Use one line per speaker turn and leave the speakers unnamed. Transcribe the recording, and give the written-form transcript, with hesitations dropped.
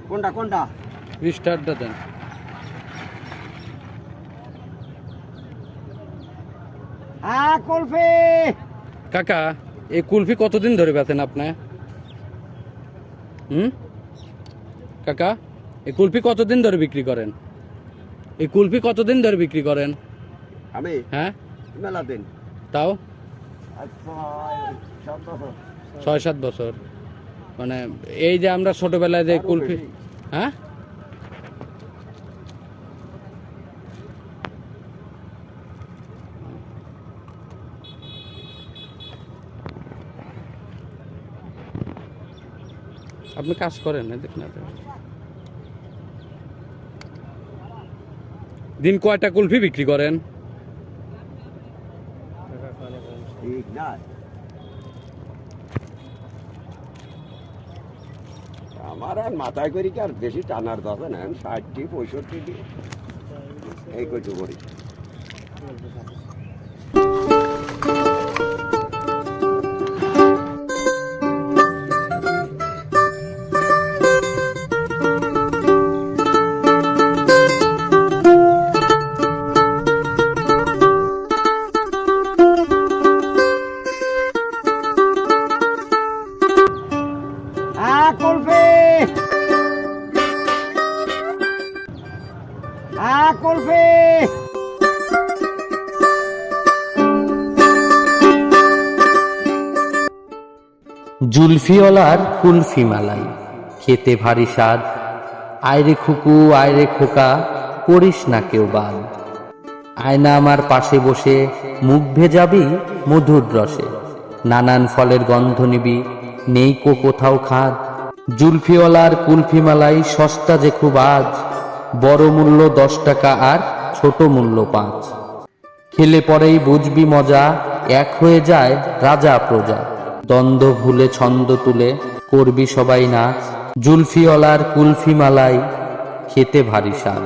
কোনটা কোনটা
স্টারটা দেন।
কুলফি
কাকা এই কুলফি কতদিন ধরে বেচেন আপনি? কাকা এই কুলফি কতদিন ধরে বিক্রি করেন? এই কুলফি কতদিন ধরে বিক্রি করেন?
আমি
হ্যাঁ
মেলা দিন
তাও
6-7 বছর।
6-7 বছর। মানে এই যে আমরা ছোটবেলায় যে কুলফি, হ্যাঁ আপনি কাজ করেন না দেখুন। দিন কয়টা কুলফি বিক্রি করেন?
ঠিক না আমার আর মাথায় করি কি আর বেশি টানার দরকার না, 60-65 এই কইতে করি। কুলফি কুলফি
জুলফিওয়ালার কুলফি মালাই খেতে ভারী স্বাদ। আয়রে খুকু আয়রে খোকা করিস না কেউ বাদ। আয়না আমার পাশে বসে মুখ ভেজাবি মধুর রসে। নানান ফলের গন্ধ নিবি নেই কো কোথাও খাদ। জুলফিওয়ালার কুলফি মালাই সস্তা যে খুব আজ। বড় মূল্য 10 টাকা আর ছোট মূল্য 5। খেলে পরেই বুঝবি মজা এক হয়ে যায় রাজা প্রজা। দ্বন্দ্ব ভুলে ছন্দ তুলে করবি সবাই নাচ। জুলফিওয়ালার কুলফি মালাই খেতে ভারী স্বাদ।